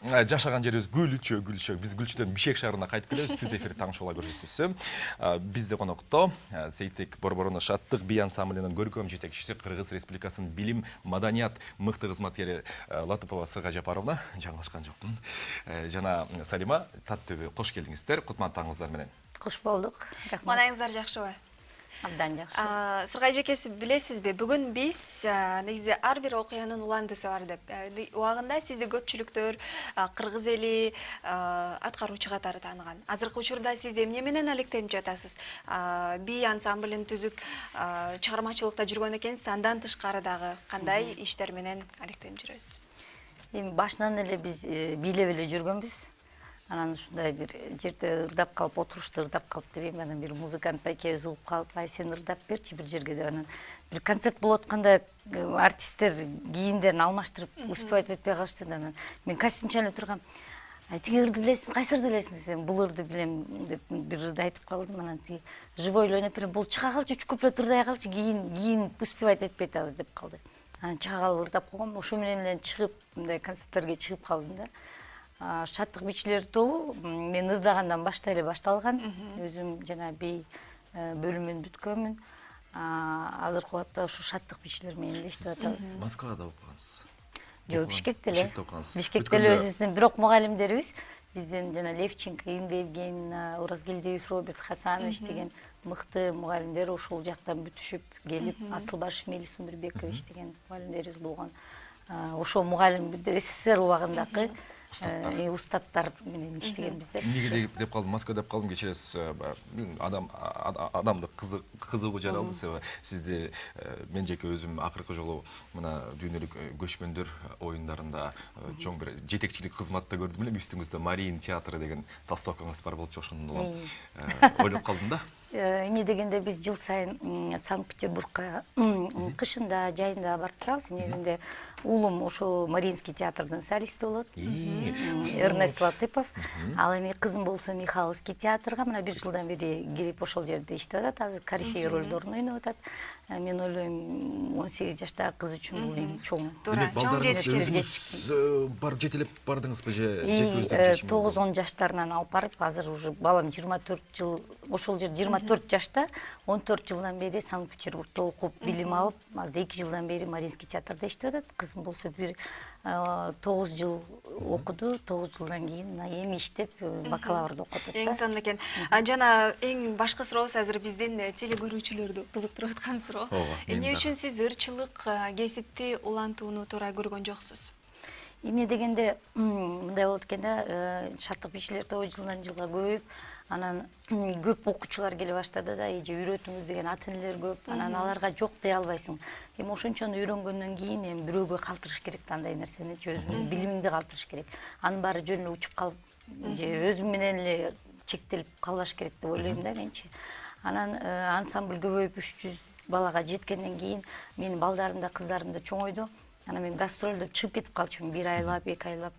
жашаган жерибиз Гүлчө. Биз Гүлчөдөн Бишкек шаарына кайтып келебиз. Түз эфир таң шоуга көрсөтүүсү. Бизде конокто Сейтек Борбороно шаттык би ансамблинин көркөм жетекчиси, Кыргыз Республикасынын билим, маданият мыкты кызматкери Латыпова Сырга Жапаровна, жаңылышкан жокмун. Жана Салима Таттөбү, кош келиңиздер. Кутман таңыңыздар менен. Кош болдук. Рахмат. Манайыңыздар жакшыбы? Абдан жакшы. Сыргай жекеси билесизби, бүгүн биз негизи ар бир окуянын уландысы бар деп. Убагында сизди көпчүлүктөр кыргыз эли аткаруучу катары тааныган. Азыркы учурда сиз эмне менен алектенип жатасыз? Би ансамблин түзүп чыгармачылыкта жүргөн экенсиз, андан тышкары дагы кандай иштер менен алектенип жүрөсүз? Эми башынан эле биз бийлеп жүргөнбүз. Анан ушундай бир жерде ырдап калып, отурушта ырдап калып дейм, анан бир музыкант байкебиз угуп калып, ай сен ырдап берчи бир жерге деп, анан бир концерт болуп атканда артисттер кийимдерин алмаштырып успевать этпей калышты да, анан мен костюмчу эле тургам. Ай тиги ырды билесиңби, кайсы ырды билесиң десем, бул ырды билем деп бир ырды айтып калдым. Анан тиги живой эле ойноп берем, бул чыга калчы, 3 куплет ырдай калчы, кийин успевать этпей атабыз деп калды. Анан чыга калып ырдап койгом, ошо менен эле чыгып, мындай концерттерге чыгып калдым да. Шаттык бийчилер тобу мен ырдагандан баштай эле башталган. Өзүм жана бий бөлүмүн бүткөнмүн. Азыркы убакта ушу шаттык бийчилер менен иштеп атабыз. Москвада окугансыз. Жок, Бишкекте эле. Бишкекте эле өзүбүздүн бирок мугалимдерибиз бизден жана Левченко, Инга Евгеньевна, Уразгелдиев Роберт Хасанович деген мыкты мугалимдер ошол жактан бүтүшүп келип, Асылбаш Мелис Умирбекович деген мугалимдерибиз болгон. Ошол мугалимдер СССР убагындагы устаттар менен иштегенбиздер. Эмнеге деп калдым, Москва деп калдым, кечиресиз. Адамды кызыгуу жаралды себеби сизди мен жеке өзүм акыркы жолу мына дүйнөлүк көчмөндөр оюндарында чоң бир жетекчилик кызматта көрдүм эле. Үстүңүздө Марин театры деген толстовкаңыз бар болчу, ошондо ойлоп калдым да. Эмне дегенде биз жыл сайын Санкт-Петербургка кышында, жайында барып турабыз. Эмне уулум ошол Мариинский театрдын солисти болот. Эрнест Латыпов. Ал эми кызым болсо Михайловский театрга мына 1 жылдан бери кирип ошол жерде иштеп атат. Азыр корифей ролдорун ойноп атат. Мен ойлойм 18 жаштагы кыз үчүн бул эң чоң. Туура, чоң жетишкен. Барып жетелеп бардыңызбы же жеке өзүңүз? 9-10 жаштарынан алып барып, азыр уже балам 24 жыл, ошол жер 24 жашта, 14 жылдан бери Санкт-Петербургда окуп, билим алып, азыр 2 жылдан бери Мариинский театрда иштеп атат. Кызым болсо бир 9 жыл окуду, 9 жылдан кийин эми иштеп бакалаврда окуп атат. Эң сонун экен. Жана эң башкы сурообуз азыр биздин телекөрүүчүлөрдү кызыктырып аткан суроо. Эмне үчүн сиз ырчылык кесипти улантууну туура көргөн жоксуз? Эмне дегенде мындай болот экен да, шаттык бийчилер тобу жылдан жылга көбөйүп, анан көп окуучулар келе баштады да, эже үйрөтүңүз деген ата-энелер көп, анан аларга жок дей албайсың. Эми ошончону үйрөнгөндөн кийин эми бирөөгө калтырыш керек да, андай нерсени, өзүңдүн билимиңди калтырыш керек. Анын баары жөн эле учуп калып, же өзүм менен эле чектелип калбаш керек деп ойлойм да менчи. Анан ансамбль көбөйүп 300 балага жеткенден кийин менин балдарым да, кыздарым да чоңойду. Анан мен гастролдоп чыгып кетип калчумун, 1 айлап, 2 айлап.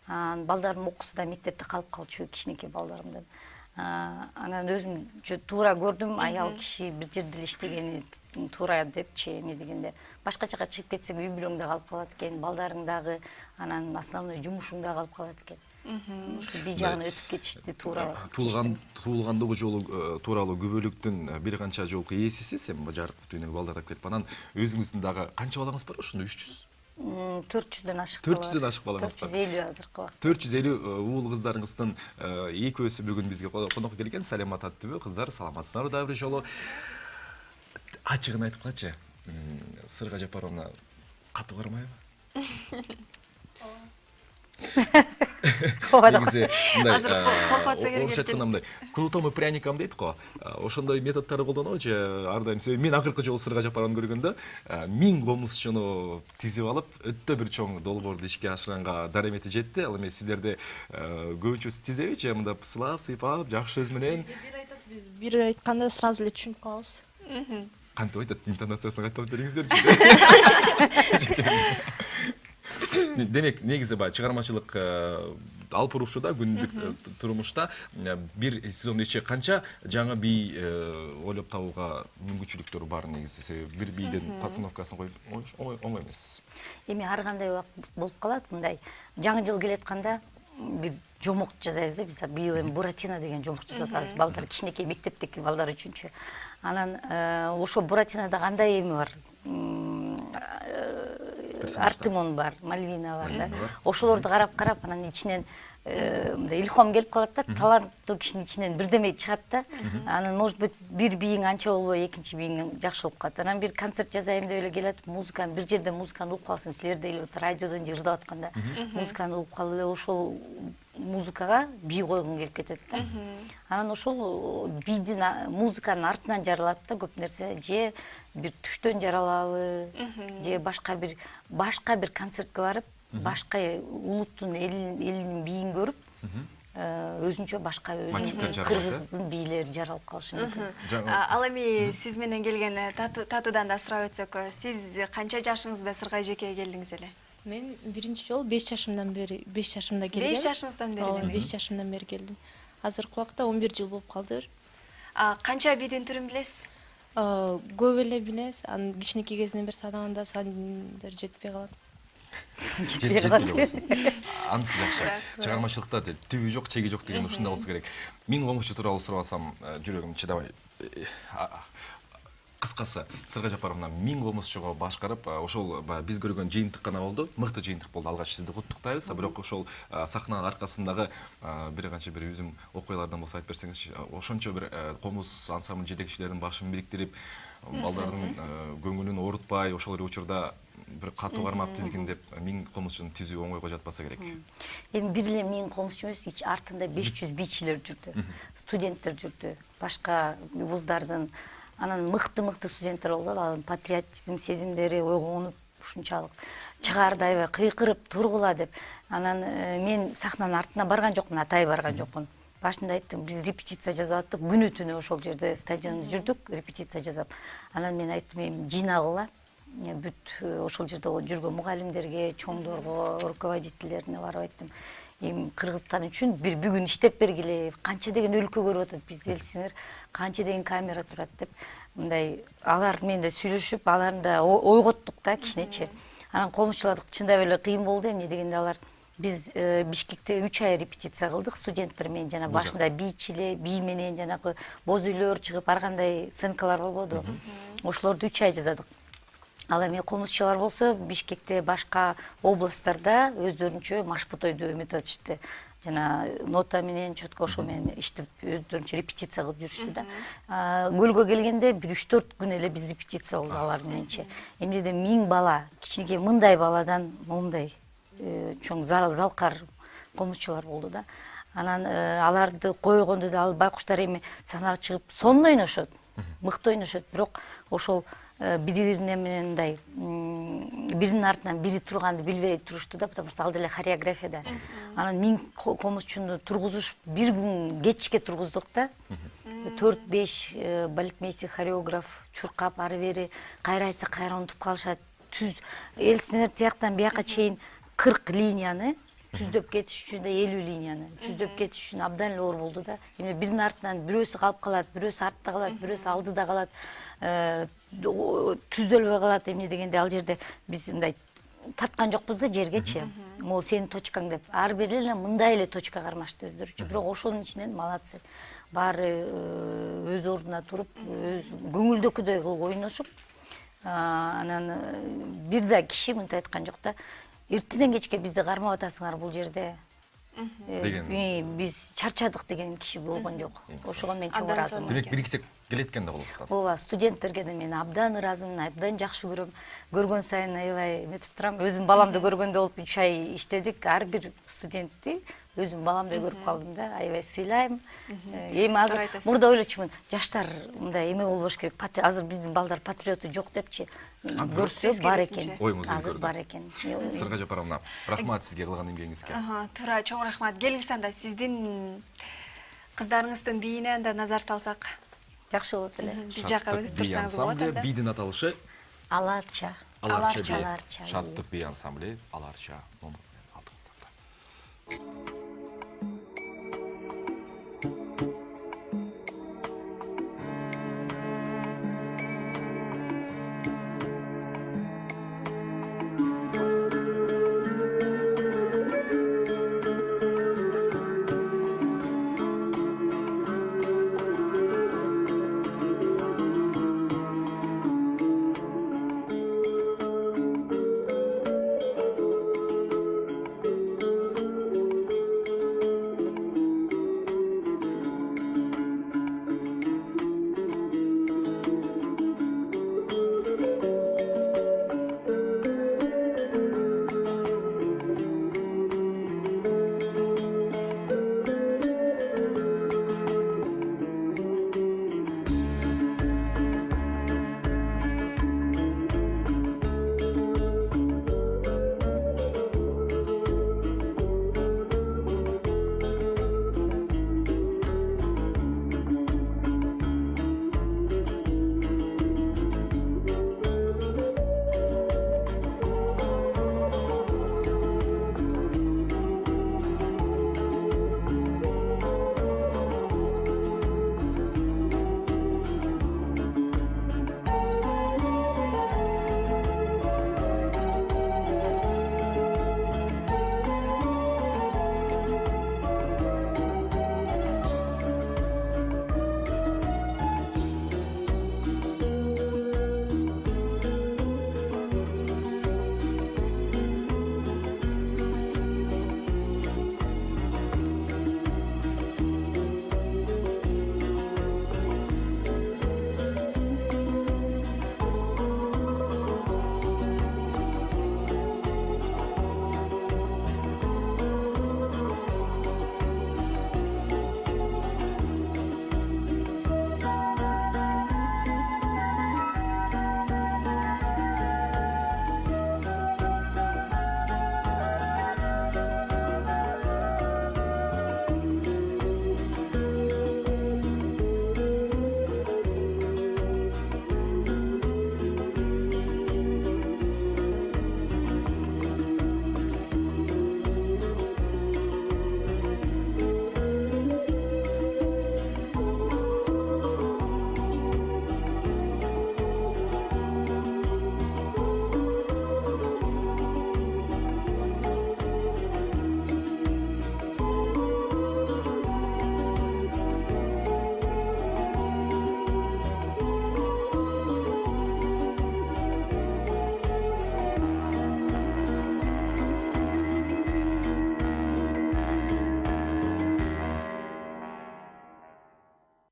Балдарым окуусу да мектепте калып калчу, кичинекей балдарымдан. Анан өзүм туура көрдүм, аял киши бир жерде эле иштегени туура депчи, эмне дегенде башка жака чыгып кетсең үй бүлөң да калып калат экен, балдарың дагы, анан основной жумушуң да калып калат экен. Би жагына өтүп кетишти туура. Туулгандагы жолу тууралуу күбөлүктүн бир канча жолку ээсисиз, эми жарык дүйнөгө балдар алып кетип, анан өзүңүздүн дагы канча балаңыз бар ошондо? 300? 400дөн ашык. 400дөн ашык балаңыз бар. 450 азыркы убакта. 450 уул кыздарыңыздын экөөсү бүгүн бизге конок келген. Салима Таттөбү кыздар, саламатсыздарбы дагы бир жолу? Ачыгын айтып калчы. Сырга Жапаровна катуу кармайбы? Негизи мындай орусча айтканда мындай кнутом и пряником дейт го. Ошондой методдорду колдонобу же ар дайым? Мен акыркы жолу Сырга Жапаровну көргөндө 1000 комузчуну тизип алып, өтө бир чоң долбоорду ишке ашырганга даремети жетти. Ал эми сиздерде көбүнчөсү тизебичи, мындай сылап, сыйпап, жакшы сөз менен? Бир айтат, биз бир айтканда сразу эле түшүнүп калабыз. Кантип айтат? Интонациясын кайталап бериңиздерчи. Демек, негизи баягы чыгармачылык алып баруучуда күндүк турмушта бир сезондо ичи канча жаңы бий ойлоп табууга мүмкүнчүлүктөр бар негизи. Себеби бир бийдин постановкасын коюп оңой эмес. Эми ар кандай убакыт болуп калат, мындай жаңы жыл келатканда бир жомок жасайбыз да, биз быйыл эми Буратино деген жомок жасап атабыз. Балдар кичинекей мектептеки балдар үчүнчү. Анан ошо Буратинода кандай эми бар? Артемон бар, Мальвина бар да. Ошолорду карап, анан ичинен мындай илхом келип калат да, таланттуу кишинин ичинен бирдеме чыгат да. Анан, может быть, бир бийиң анча болбой, экинчи бийиң жакшы болуп калат. Анан бир концерт жасайм деп эле келатып, музыканы бир жерде музыканы угуп калсын, силерде эле радиодон же ырдап атканда музыканы угуп калып эле ошол музыкага бий койгуң келип кетет да. Анан ошол бийдин музыканын артынан жаралат да көп нерсе, же бир түштөн жаралабы, же башка бир концертке барып, башка улуттун элинин бийин көрүп, өзүнчө башка кыргыздын бийлери жаралып калышы мүмкүн. Ал эми сиз менен келген татыдан да сурап өтсөк, сиз канча жашыңызда Сыргай жекеге келдиңиз эле? Мен биринчи жолу 5 жашымда келдим. 5 жашыңыздан бери? 5 жашымдан бери келдим. Азыркы убакта 11 жыл болуп калды. Канча бийдин түрүн билесиз? Көп эле билебиз. Анын кичинекей кезинен бери санаганда сандыр жетпей калат. Жетпей болсун. Анысы жакшы. Чыгармачылыкта түбү жок, чеги жок деген ушундай болсо керек. Мен комузчу тууралуу сурасам, жүрөгүм чыдабай. Кыскасы, Сыргай Жапаровна 1000 комузчуга башкарып, ошол биз көргөн жыйынтык гана болду. Мыкты жыйынтык болду. Алгач сизди куттуктайбыз. Бирок ошол сахнанын аркасындагы бир канча бир үзүм окуялардан болсо айтып берсеңизчи, ошончо бир комуз ансамбль жетекчилеринин башын бириктирип, балдардын көңүлүн оорутпай, ошол учурда бир катуу кармап тизгиндеп 1000 комузчуну түзүү оңойго жатпаса керек. Эми бир эле 1000 комузчу эмес, артында 500 бийчилер жүрдү, студенттер жүрдү, башка вуздардын. Анан мыкты студенттер болду, алардын патриотизм сезимдери ойгонуп ушунчалык чыгарды аябай кыйкырып тургула деп. Анан мен сахнанын артына барган жокмун, атай барган жокмун. Башында айттым, биз репетиция жасап аттык, күнү түнү ошол жерде стадиондо жүрдүк, репетиция жасап. Анан мен айттым, эми жыйнагыла, бүт ошол жерде жүргөн мугалимдерге, чоңдорго, руководительдерине барып айттым. Эми Кыргызстан үчүн бир бүгүн иштеп бергиле, канча деген өлкө көрүп атат, биз келсеңер, канча деген камера турат деп. Мындай алар менде сүйлөшүп, аларды да ойготтук да кичинече. Анан комузчулар чындап эле кыйын болду, эмне дегенде алар биз Бишкекте 3 ай репетиция кылдык студенттер менен, жана башында бий менен жанагы боз үйлөр чыгып, ар кандай сценкалар болбоду. Ошолорду 3 ай жасадык. Ал эми комузчулар болсо Бишкекте башка областтарда өздөрүнчө машбутойду эметип атышты. Жана нота менен, чөткө ошол менен иштеп өздөрүнчө репетиция кылып жүрүштү да. Көлгө келгенде бир 3-4 күн эле биз репетиция болду алар мененче. Эмнеде 1000 бала, кичинекей мындай баладан момундай чоң залкар комузчулар болду да. Анан аларды койгондо да ал байкуштар эми сахнага чыгып сонун ойношот, мыкты ойношот, бирок ошол бири-бирине менен мындай биринин артынан бири турганды билбей турушту да, потому что ал деле хореографияда. Анан 1000 комузчуну тургузуш бир күн кечке тургуздук да. 4-5 балетмейстер, хореограф чуркап ары бери кайра айтса кайра унутуп калышат. Элсиңер тияктан бияка чейин 40 линияны түздөп кетиш үчүн да 50 линияны түздөп кетиш үчүн абдан эле оор болду да. Эми биринин артынан бирөөсү калып калат, бирөөсү артта калат, бирөөсү алдыда калат. Түзөлбөй калат, эмне дегенде ал жерде биз мындай тарткан жокпуз да жергечи. Могу сенин точкаң деп. Ар бери эле мындай эле точка кармашты өздөрүчө. Бирок ошонун ичинен молодцы. Баары өз ордуна туруп, өз көңүлдөкүдөй кылып ойношуп, анан бир да киши мынтип айткан жок да. Эртеден кечке бизди кармап атасыңар бул жерде. Биз чарчадык деген киши болгон жок. Ошого мен чоң ыраазымын. Демек бириксек келеткен да болосуздар. Ооба, студенттерге да мен абдан ыраазымын, абдан жакшы көрөм. Көргөн сайын аябай эметип турам. Өзүм баламды көргөндө болуп 3 ай иштедик. Ар бир студентти өзүм баламдай көрүп калдым да, аябай сыйлайм. Эми азыр мурда ойлочумун, жаштар мындай эме болбош керек. Азыр биздин балдар патриоты жок депчи. Көрсө бар экен. Азыр бар экен. Сыргай Жапаровна, рахмат сизге кылган эмгегиңизге. Туура, чоң рахмат. Келиңиз анда сиздин кыздарыңыздын бийине анда назар салсак. Жакшы болот эле. Биз жака өтүп турсаңыз болот анда. Бийдин аталышы Аларча. Шаттык бий ансамблі Аларча.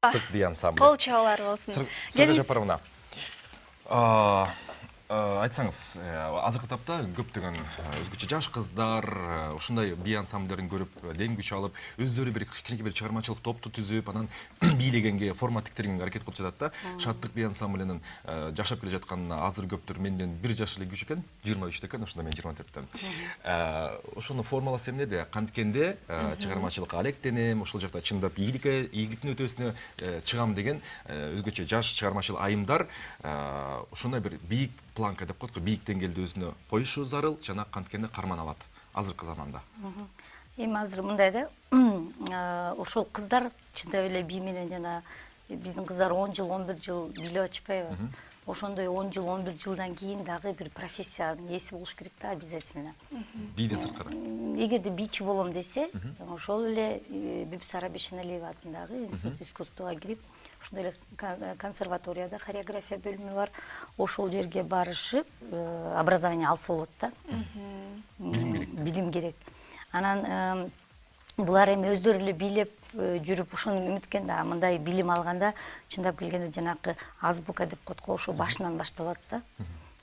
Шаттық би ансамблі. Кол чабуулар болсун. Сырға Жапаровна, айтсаңыз, азыркы тапта көптөгөн өзгөчө жаш кыздар ушундай би ансамбльдерин көрүп дем күч алып, өздөрү бир кичинекей бир чыгармачылык топту түзүп, анан бийлегенге, формат тиктиргенге аракет кылып жатат да. Шаттык би ансамблинин жашап келе жатканына азыр көптөр менден 1 жаш эле күч экен, 23 экен, ошондо мен 24-төн. Ошону формаласам эмнеде? Канткенде чыгармачылыкка алектенем, ошол жакта чындап ийгиликтин өтөсүнө чыгам деген өзгөчө жаш чыгармачыл айымдар ошондой бир бийик планка деп коет, бийик деңгээлде өзүнө коюшу зарыл, жана канткенде карман алат азыркы заманда. Эми азыр мындай да, ошол кыздар чындап эле би менен жана биздин кыздар 10 жыл, 11 жыл билип атышпайбы? Ошондой 10 жыл, 11 жылдан кийин дагы бир профессиянын ээси болуш керек да обязательно. Бийден сырткары. Эгерде бийчи болом десе, ошол эле Бибисара Бешеналиева атындагы институт искусствого кирип, ошондой эле консерваторияда хореография бөлүмү бар, ошол жерге барышып, образование алса болот да. Билим керек. Анан булар эми өздөрү эле бийлеп жүрүп ошону үмүткенде, мындай билим алганда чындап келгенде жанакы азбука деп коет го, ошо башынан башталат да.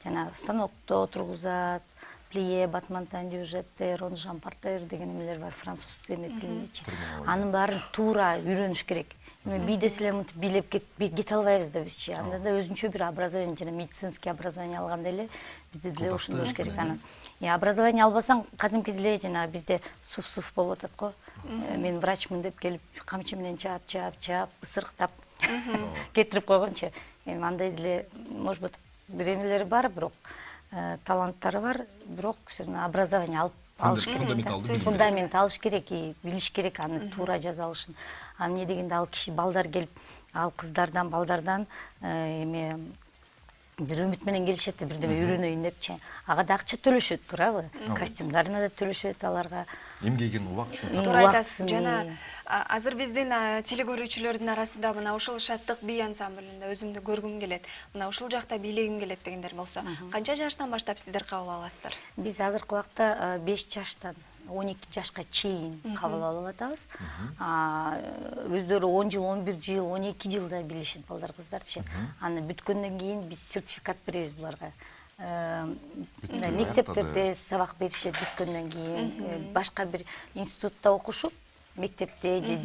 Жана станокто отургузат, плие, батмантан дюжетте, ронжан партер деген эмелер бар француз тилиндечи. Анын баарын туура үйрөнүш керек. Эми би деселер мынтип бийлеп кете албайбыз да бизчи. Анда да өзүнчө бир образование жана медицинский образование алгандай эле бизде деле ошондой керек анан. Образование албасаң, кадимки деле жана бизде суф-суф болуп атат го. Мен врачмын деп келип, камчы менен чаап, ысырыктап кетирип койгончу. Эми андай деле, может быть, бир эмелери бар, бирок таланттары бар, бирок образование алыш керек. Фундамент алыш керек, билиш керек аны туура жаза алышын. А эмне дегенде ал киши балдар келип, ал кыздардан, балдардан эме бир үмүт менен келишет, бирдеме үйрөнөйүн депчи. Ага да акча төлөшөт, туурабы? Костюмдарына да төлөшөт аларга. Эмгегин убактысын Туура айтасыз. Жана азыр биздин телекөрүүчүлөрдүн арасында мына ушул Шаттык би ансамблинде өзүмдү көргүм келет, мына ушул жакта бийлегим келет дегендер болсо, канча жаштан баштап сиздер кабыл аласыздар? Биз азыркы убакта 5 жаштан 12 жашка чейин кабыл алып атабыз. Өздөрү 10 жыл, 11 жыл, 12 жылда билишет балдар кыздарчы. Аны бүткөндөн кийин биз сертификат беребиз буларга. Мектептерде сабак беришет бүткөндөн кийин, башка бир институтта окушуп, мектепте же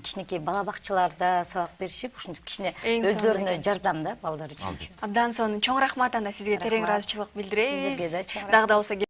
кичинекей бала бакчаларда сабак беришип, ушинтип кичине өздөрүнө жардам да балдар үчүн. Абдан сонун чоң рахмат анда сизге терең ыраазычылык билдиребиз. Дагы да болсо